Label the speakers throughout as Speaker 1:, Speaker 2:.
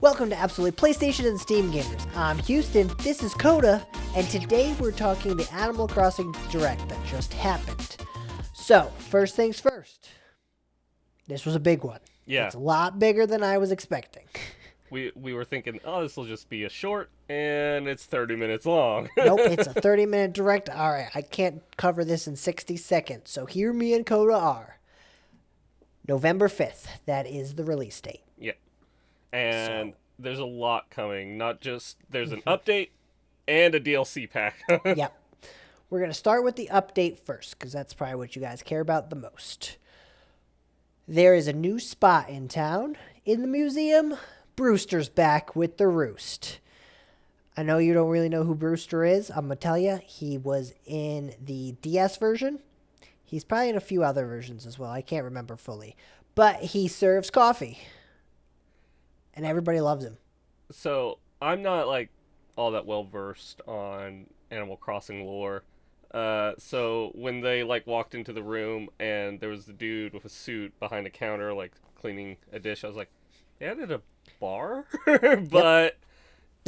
Speaker 1: Welcome to Absolutely PlayStation and Steam Gamers. I'm Houston, this is Coda, and today we're talking the Animal Crossing Direct that just happened. So, first things first. This was a big one.
Speaker 2: Yeah.
Speaker 1: It's a lot bigger than I was expecting.
Speaker 2: We were thinking, this will just be a short, and it's 30 minutes long.
Speaker 1: Nope, it's a 30-minute Direct. Alright, I can't cover this in 60 seconds, so here me and Coda are. November 5th, that is the release date.
Speaker 2: Yeah. And there's a lot coming. Not just, there's an update and a DLC pack.
Speaker 1: Yep. We're going to start with the update first, because that's probably what you guys care about the most. There is a new spot in town. In the museum, Brewster's back with the roost. I know you don't really know who Brewster is. I'm going to tell you, he was in the DS version. He's probably in a few other versions as well. I can't remember fully. But he serves coffee. And everybody loves him.
Speaker 2: So, I'm not, all that well-versed on Animal Crossing lore. So, when they, walked into the room and there was the dude with a suit behind a counter, cleaning a dish, I was like, they added a bar? But,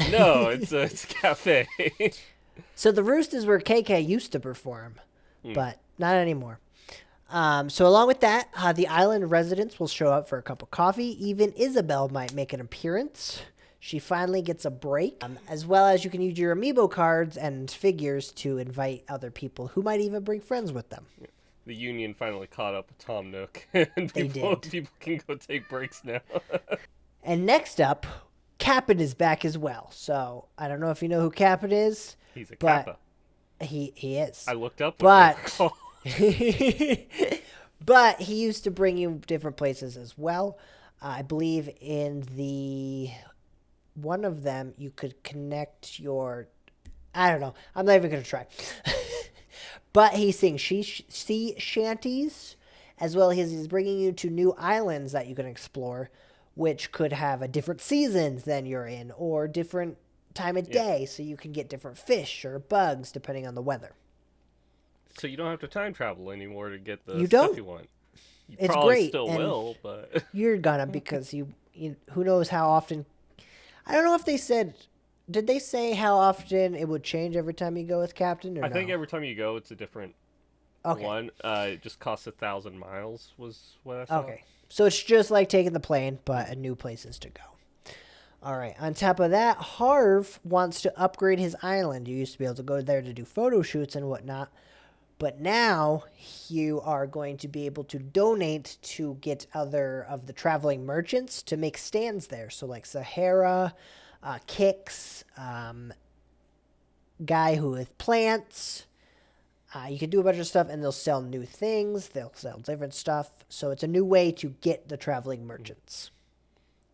Speaker 2: no, it's a cafe.
Speaker 1: So, the roost is where KK used to perform. But not anymore. So along with that, the island residents will show up for a cup of coffee. Even Isabelle might make an appearance. She finally gets a break. As well as you can use your amiibo cards and figures to invite other people who might even bring friends with them.
Speaker 2: The Union finally caught up with Tom Nook. And people can go take breaks now.
Speaker 1: And next up, Cap'n is back as well. So I don't know if you know who Cap'n is.
Speaker 2: He's a Kappa.
Speaker 1: He is.
Speaker 2: I looked up.
Speaker 1: But but he used to bring you different places as well. I believe in one of them you could connect your, I don't know. I'm not even going to try. But he sings sea shanties, as well as he's bringing you to new islands that you can explore, which could have a different seasons than you're in, or different time of day, so you can get different fish or bugs depending on the weather.
Speaker 2: So you don't have to time travel anymore to get the
Speaker 1: you
Speaker 2: stuff you want. You
Speaker 1: it's
Speaker 2: probably
Speaker 1: great.
Speaker 2: Still will, but
Speaker 1: you're gonna, because you who knows how often. I don't know if they said. Did they say how often it would change every time you go with Captain? Or
Speaker 2: I think every time you go, it's a different one. It just costs 1,000 miles. Was what I saw.
Speaker 1: Okay, so it's just like taking the plane, but a new places to go. All right. On top of that, Harv wants to upgrade his island. You used to be able to go there to do photo shoots and whatnot. But now you are going to be able to donate to get other of the traveling merchants to make stands there. So like Sahara, Kicks, guy who with plants. You can do a bunch of stuff and they'll sell new things. They'll sell different stuff. So it's a new way to get the traveling merchants.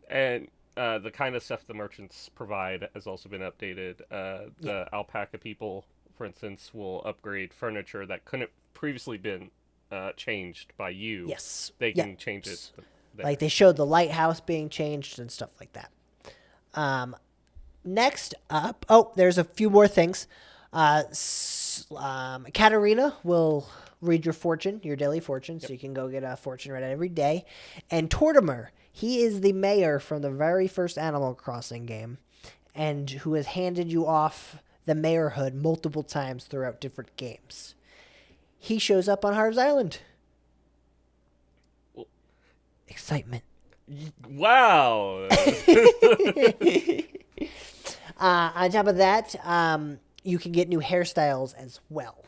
Speaker 2: And the kind of stuff the merchants provide has also been updated. The alpaca people, for instance, will upgrade furniture that couldn't previously been changed by you.
Speaker 1: Yes.
Speaker 2: They can change it. There.
Speaker 1: Like they showed the lighthouse being changed and stuff like that. Next up, there's a few more things. Katarina will read your fortune, your daily fortune, so you can go get a fortune read every day. And Tortimer, he is the mayor from the very first Animal Crossing game, and who has handed you off the mayorhood multiple times throughout different games. He shows up on Harv Island.
Speaker 2: Well,
Speaker 1: excitement.
Speaker 2: Wow.
Speaker 1: On top of that, you can get new hairstyles as well.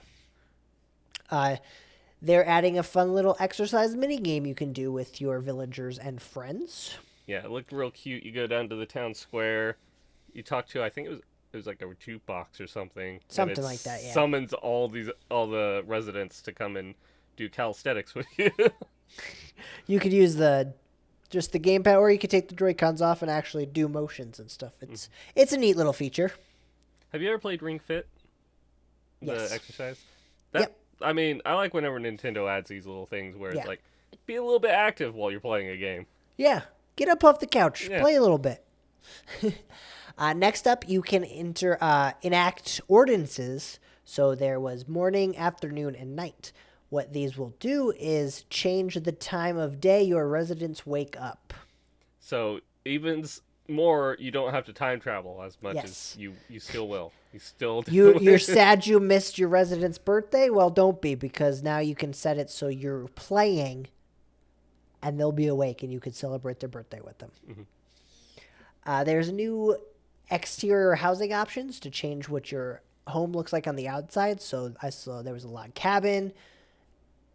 Speaker 1: They're adding a fun little exercise mini game you can do with your villagers and friends.
Speaker 2: Yeah, it looked real cute. You go down to the town square. You talk to, I think it was like a jukebox or something.
Speaker 1: Something like that, yeah.
Speaker 2: Summons all the residents to come and do calisthenics with you.
Speaker 1: You could use just the gamepad, or you could take the Joy-Cons off and actually do motions and stuff. It's a neat little feature.
Speaker 2: Have you ever played Ring Fit?
Speaker 1: Yes.
Speaker 2: The exercise?
Speaker 1: Yep.
Speaker 2: I mean, I like whenever Nintendo adds these little things where it's like, be a little bit active while you're playing a game.
Speaker 1: Yeah. Get up off the couch. Yeah. Play a little bit. Next up, you can enact ordinances. So there was morning, afternoon, and night. What these will do is change the time of day your residents wake up.
Speaker 2: So even more, you don't have to time travel as much
Speaker 1: Yes.
Speaker 2: as you still will. You still
Speaker 1: You're sad you missed your resident's birthday? Well, don't be, because now you can set it so you're playing and they'll be awake and you can celebrate their birthday with them. There's new exterior housing options to change what your home looks like on the outside. So I saw there was a log cabin.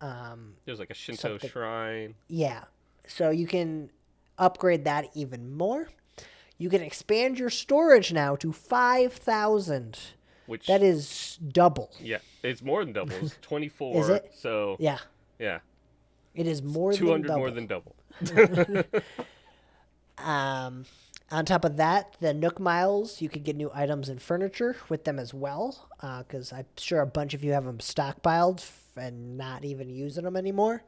Speaker 2: There's like a Shinto shrine.
Speaker 1: Yeah. So you can upgrade that even more. You can expand your storage now to 5,000.
Speaker 2: Which
Speaker 1: That is double.
Speaker 2: yeah, it's more than double. It's 24.
Speaker 1: Is it?
Speaker 2: So
Speaker 1: Yeah.
Speaker 2: yeah,
Speaker 1: It is more than
Speaker 2: 200
Speaker 1: double.
Speaker 2: more than double.
Speaker 1: On top of that, the Nook Miles, you could get new items and furniture with them as well, because I'm sure a bunch of you have them stockpiled and not even using them anymore.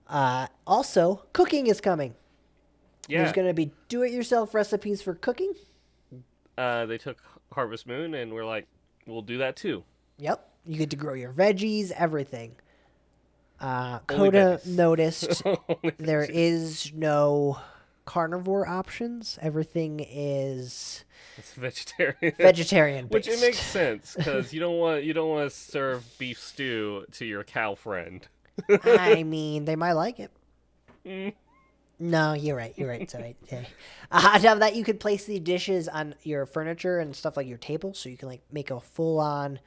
Speaker 1: Also, cooking is coming.
Speaker 2: Yeah,
Speaker 1: There's going to be do-it-yourself recipes for cooking.
Speaker 2: they took Harvest Moon and we're like, we'll do that too.
Speaker 1: Yep. You get to grow your veggies, everything.
Speaker 2: Only
Speaker 1: Coda
Speaker 2: veggies.
Speaker 1: noticed
Speaker 2: Only
Speaker 1: there
Speaker 2: veggies.
Speaker 1: is no carnivore options. Everything is
Speaker 2: It's vegetarian.
Speaker 1: vegetarian based.
Speaker 2: Which it makes sense because you don't want to serve beef stew to your cow friend.
Speaker 1: I mean, they might like it.
Speaker 2: Mm.
Speaker 1: No, you're right. You're right. It's all right. Yeah. On top of that, you could place the dishes on your furniture and stuff like your table, so you can like make a full-on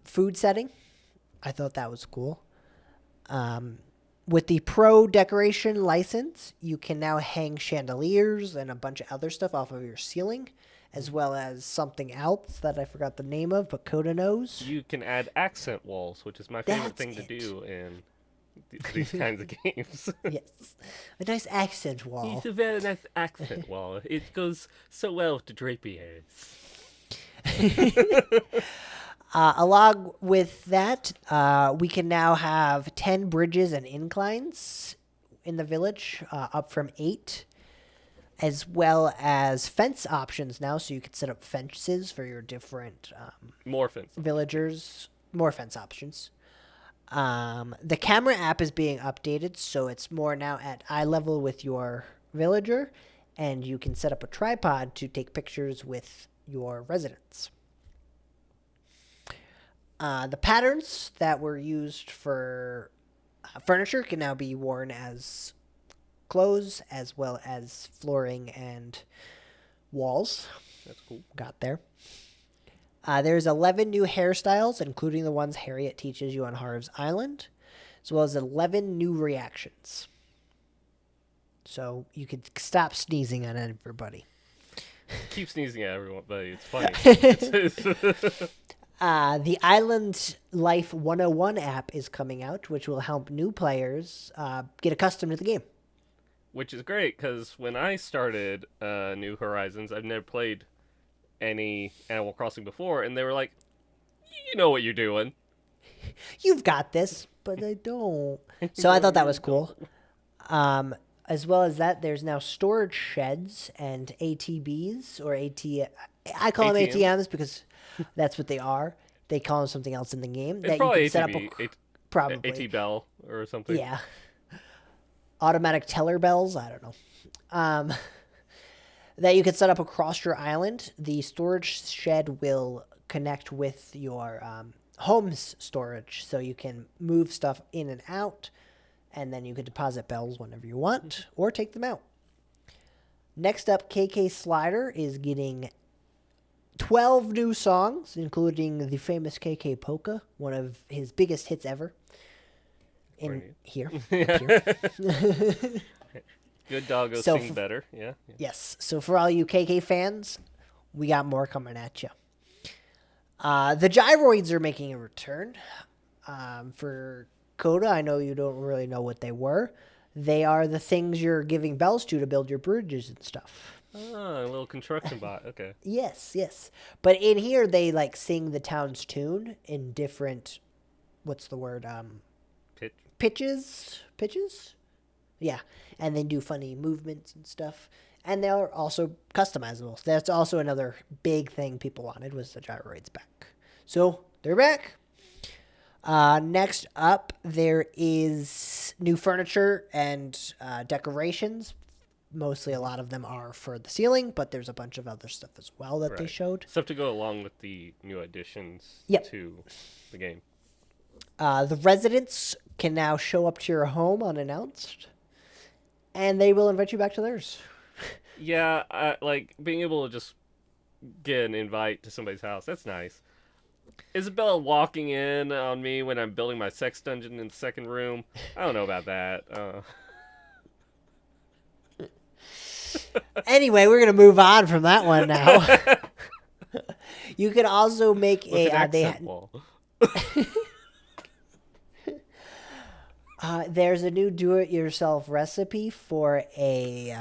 Speaker 1: food setting. I thought that was cool. With the Pro Decoration license, you can now hang chandeliers and a bunch of other stuff off of your ceiling, as well as something else that I forgot the name of, but Coda knows.
Speaker 2: You can add accent walls, which is my favorite
Speaker 1: That's
Speaker 2: thing to
Speaker 1: it.
Speaker 2: do in these kinds of games.
Speaker 1: Yes. A nice accent wall.
Speaker 2: It's a very nice accent wall. It goes so well with the drapiers.
Speaker 1: Along with that, we can now have 10 bridges and inclines in the village, up from 8, as well as fence options now, so you can set up fences for your different
Speaker 2: More fence.
Speaker 1: villagers, more fence options. The camera app is being updated, so it's more now at eye level with your villager, and you can set up a tripod to take pictures with your residents. The patterns that were used for furniture can now be worn as clothes, as well as flooring and walls.
Speaker 2: That's cool.
Speaker 1: Got there. There's 11 new hairstyles, including the ones Harriet teaches you on Harv's Island, as well as 11 new reactions. So you could stop sneezing on everybody.
Speaker 2: Keep sneezing at everyone, but it's funny.
Speaker 1: The Island Life 101 app is coming out, which will help new players get accustomed to the game.
Speaker 2: Which is great, because when I started New Horizons, I've never played any Animal Crossing before, and they were like, you know what you're doing.
Speaker 1: You've got this, but I don't. So I thought that was cool. As well as that, there's now storage sheds and ATBs, or I call them
Speaker 2: ATMs?
Speaker 1: ATMs because that's what they are. They call them something else in the game.
Speaker 2: It's probably ATB,
Speaker 1: probably.
Speaker 2: AT Bell or something.
Speaker 1: Yeah. Automatic teller bells. I don't know. That you can set up across your island. The storage shed will connect with your home's storage, so you can move stuff in and out, and then you can deposit bells whenever you want or take them out. Next up, KK Slider is getting 12 new songs, including the famous KK Polka, one of his biggest hits ever. In here.
Speaker 2: Good doggo
Speaker 1: So
Speaker 2: sing better. Yeah.
Speaker 1: Yes. So for all you KK fans, we got more coming at you. The gyroids are making a return. For Coda, I know you don't really know what they were. They are the things you're giving bells to build your bridges and stuff.
Speaker 2: Ah, a little construction bot. Okay.
Speaker 1: Yes, yes. But in here, they like sing the town's tune in different, what's the word? Pitches? Yeah. And they do funny movements and stuff. And they're also customizable. So that's also another big thing people wanted, was the gyroids back. So they're back. Next up, there is new furniture and decorations mostly a lot of them are for the ceiling, but there's a bunch of other stuff as well that they showed.
Speaker 2: Stuff to go along with the new additions
Speaker 1: Yep.
Speaker 2: to the game.
Speaker 1: The residents can now show up to your home unannounced, and they will invite you back to theirs.
Speaker 2: Yeah, like being able to just get an invite to somebody's house. That's nice. Isabelle walking in on me when I'm building my sex dungeon in the second room. I don't know about that.
Speaker 1: Anyway, we're gonna move on from that one now. You can also make
Speaker 2: With an accent wall.
Speaker 1: There's a new do-it-yourself recipe for a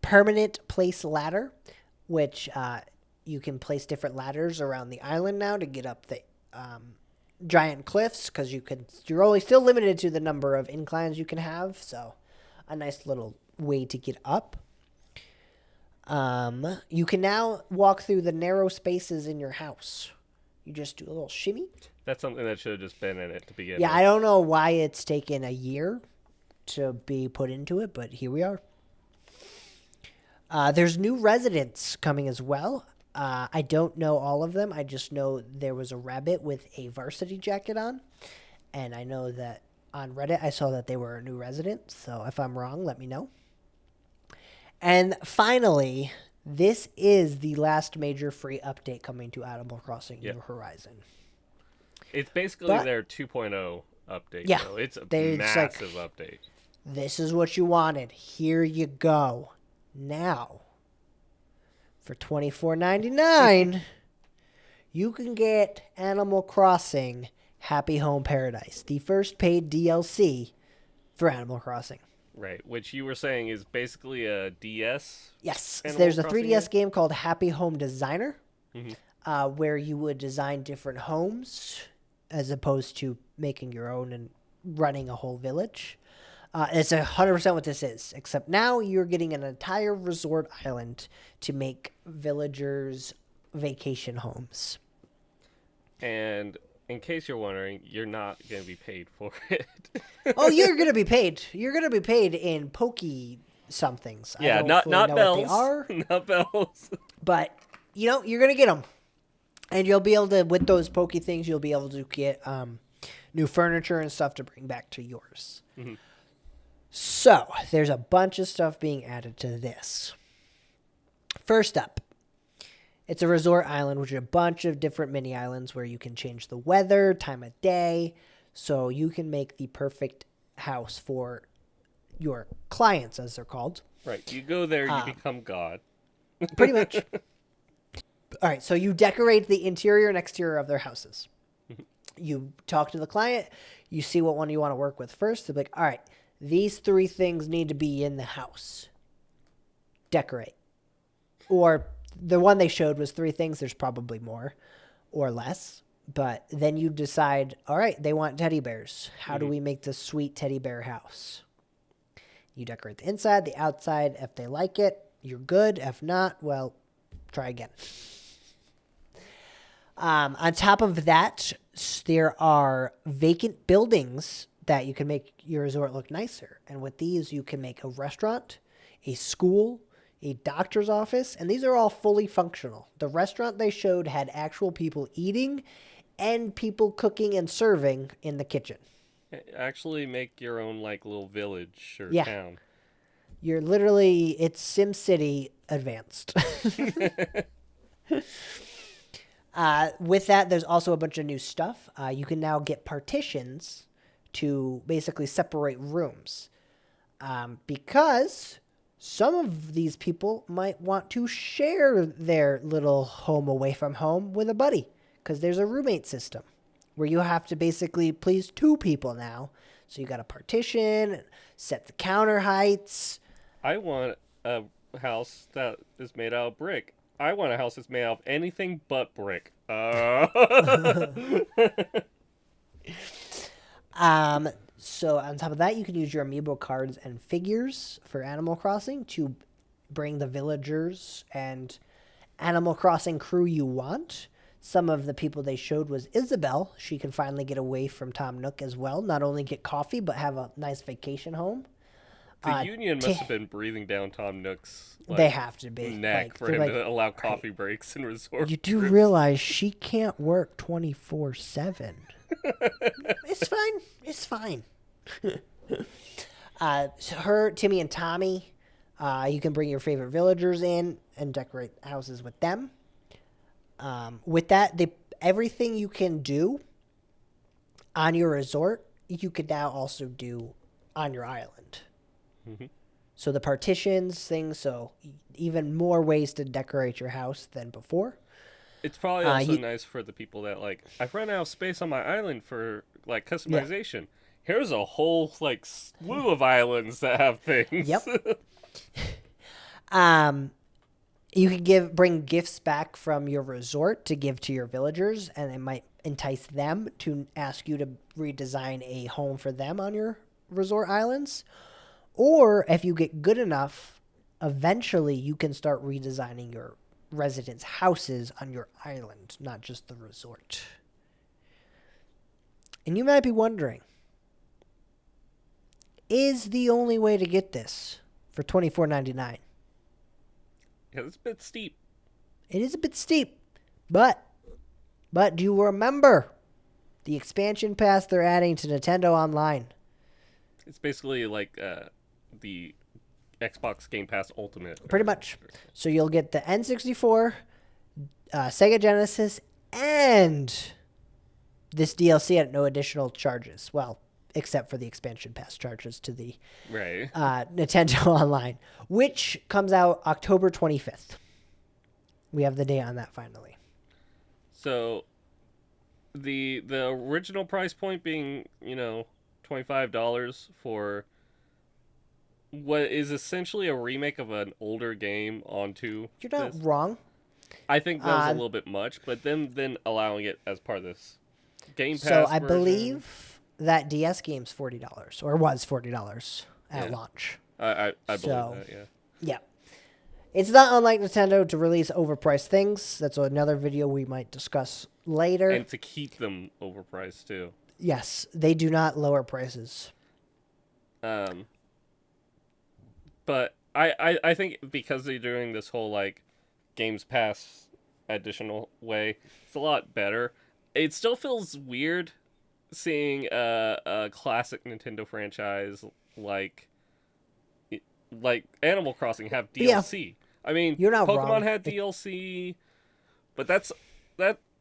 Speaker 1: permanent place ladder, which you can place different ladders around the island now to get up the giant cliffs, because you're only still limited to the number of inclines you can have. So, a nice little way to get up. You can now walk through the narrow spaces in your house. You just do a little shimmy.
Speaker 2: That's something that should have just been in it to begin with.
Speaker 1: Yeah, I don't know why it's taken a year to be put into it, but here we are. There's new residents coming as well. I don't know all of them. I just know there was a rabbit with a varsity jacket on. And I know that on Reddit I saw that they were a new resident. So if I'm wrong, let me know. And finally, this is the last major free update coming to Animal Crossing New Horizon.
Speaker 2: It's basically their 2.0 update.
Speaker 1: Yeah.
Speaker 2: Though. It's a
Speaker 1: It's
Speaker 2: massive update.
Speaker 1: This is what you wanted. Here you go. Now, for $24.99, you can get Animal Crossing Happy Home Paradise, the first paid DLC for Animal Crossing.
Speaker 2: Right, which you were saying is basically a DS?
Speaker 1: Yes.
Speaker 2: Animal
Speaker 1: There's a
Speaker 2: Crossing
Speaker 1: 3DS game called Happy Home Designer,
Speaker 2: Mm-hmm.
Speaker 1: where you would design different homes as opposed to making your own and running a whole village. It's 100% what this is, except now you're getting an entire resort island to make villagers' vacation homes.
Speaker 2: And in case you're wondering, you're not going to be paid for it.
Speaker 1: Oh, you're going to be paid. You're going to be paid in pokey somethings.
Speaker 2: Yeah,
Speaker 1: I don't
Speaker 2: not
Speaker 1: fully know
Speaker 2: bells.
Speaker 1: what they are,
Speaker 2: Not bells.
Speaker 1: but you're going to get them. And you'll be able to, with those pokey things, you'll be able to get new furniture and stuff to bring back to yours.
Speaker 2: Mm-hmm.
Speaker 1: So, there's a bunch of stuff being added to this. First up, it's a resort island, which is a bunch of different mini islands where you can change the weather, time of day, so you can make the perfect house for your clients, as they're called.
Speaker 2: Right, you go there, you become God.
Speaker 1: Pretty much. All right, so you decorate the interior and exterior of their houses. You talk to the client, you see what one you want to work with first. They're like, all right, these 3 things need to be in the house. Decorate. Or the one they showed was 3 things. There's probably more or less. But then you decide, all right, they want teddy bears. How do we make this sweet teddy bear house? You decorate the inside, the outside. If they like it, you're good. If not, well, try again. On top of that, there are vacant buildings that you can make your resort look nicer. And with these, you can make a restaurant, a school, a doctor's office, and these are all fully functional. The restaurant they showed had actual people eating and people cooking and serving in the kitchen.
Speaker 2: Actually make your own, like, little village or
Speaker 1: Yeah.
Speaker 2: town.
Speaker 1: You're literally, it's SimCity advanced. With that, there's also a bunch of new stuff. You can now get partitions to basically separate rooms. Because some of these people might want to share their little home away from home with a buddy. Because there's a roommate system where you have to basically please 2 people now. So you got to partition, set the counter heights.
Speaker 2: I want a house that is made out of brick. I want a house that's made out of anything but brick.
Speaker 1: So on top of that, you can use your amiibo cards and figures for Animal Crossing to bring the villagers and Animal Crossing crew you want. Some of the people they showed was Isabelle. She can finally get away from Tom Nook as well. Not only get coffee, but have a nice vacation home.
Speaker 2: The union must have been breathing down Tom Nook's
Speaker 1: they have to be
Speaker 2: neck for him to allow coffee breaks and resort.
Speaker 1: You do realize she can't work 24/7. It's fine. It's fine. So Timmy, and Tommy, you can bring your favorite villagers in and decorate houses with them. With that, everything you can do on your resort, you could now also do on your island. Mm-hmm. So the partitions, things, so even more ways to decorate your house than before.
Speaker 2: It's probably also nice for the people that, like, I've run out of space on my island for, like, customization. Yeah. Here's a whole, like, slew of islands that have things.
Speaker 1: Yep. You can bring gifts back from your resort to give to your villagers, and it might entice them to ask you to redesign a home for them on your resort islands. Or if you get good enough, eventually you can start redesigning your residents' houses on your island, not just the resort. And you might be wondering, is the only way to get this for $24.99?
Speaker 2: Yeah, it's a bit steep.
Speaker 1: It is a bit steep, but do you remember the expansion pass they're adding to Nintendo Online?
Speaker 2: It's basically like the Xbox Game Pass Ultimate.
Speaker 1: Pretty much. So you'll get the N64, Sega Genesis, and this DLC at no additional charges. Well, except for the expansion pass charges to the Nintendo Online, which comes out October 25th. We have the date on that finally.
Speaker 2: So the original price point being, $25 for what is essentially a remake of an older game onto
Speaker 1: You're not wrong.
Speaker 2: I think that was a little bit much, but then allowing it as part of this Game Pass
Speaker 1: So I
Speaker 2: version.
Speaker 1: believe that DS game's $40, or was $40 at launch.
Speaker 2: I believe that, yeah.
Speaker 1: Yeah. It's not unlike Nintendo to release overpriced things. That's another video we might discuss later.
Speaker 2: And to keep them overpriced, too.
Speaker 1: Yes, they do not lower prices.
Speaker 2: But I think because they're doing this whole, like, Games Pass additional way, it's a lot better. It still feels weird seeing a classic Nintendo franchise like Animal Crossing have DLC. I mean,
Speaker 1: you're not
Speaker 2: Pokemon
Speaker 1: wrong.
Speaker 2: had DLC, but that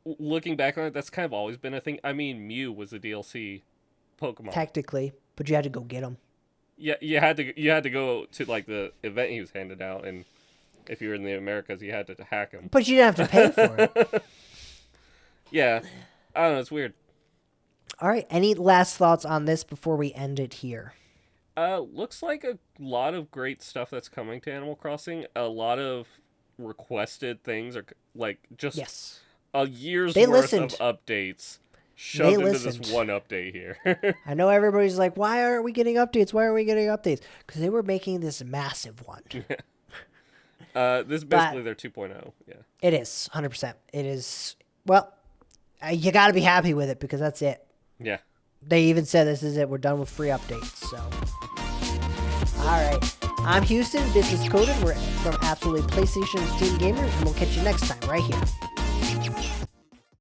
Speaker 2: looking back on it, that's kind of always been a thing. I mean, Mew was a DLC Pokemon
Speaker 1: Technically, but you had to go get them.
Speaker 2: Yeah, you had to go to like the event he was handing out, and if you were in the Americas, you had to hack him.
Speaker 1: But you didn't have to pay for it.
Speaker 2: Yeah, I don't know. It's weird.
Speaker 1: All right. Any last thoughts on this before we end it here?
Speaker 2: Looks like a lot of great stuff that's coming to Animal Crossing. A lot of requested things are like just a year's worth of updates shoved into this one update here.
Speaker 1: I know everybody's like, why aren't we getting updates? Why aren't we getting updates? Because they were making this massive one.
Speaker 2: This is basically their 2.0. Yeah.
Speaker 1: It is 100%. It is. Well, you got to be happy with it because that's it.
Speaker 2: Yeah.
Speaker 1: They even said this is it. We're done with free updates. So, all right. I'm Houston. This is Coded. We're from Absolutely PlayStation and Steam Gamers, and we'll catch you next time right here.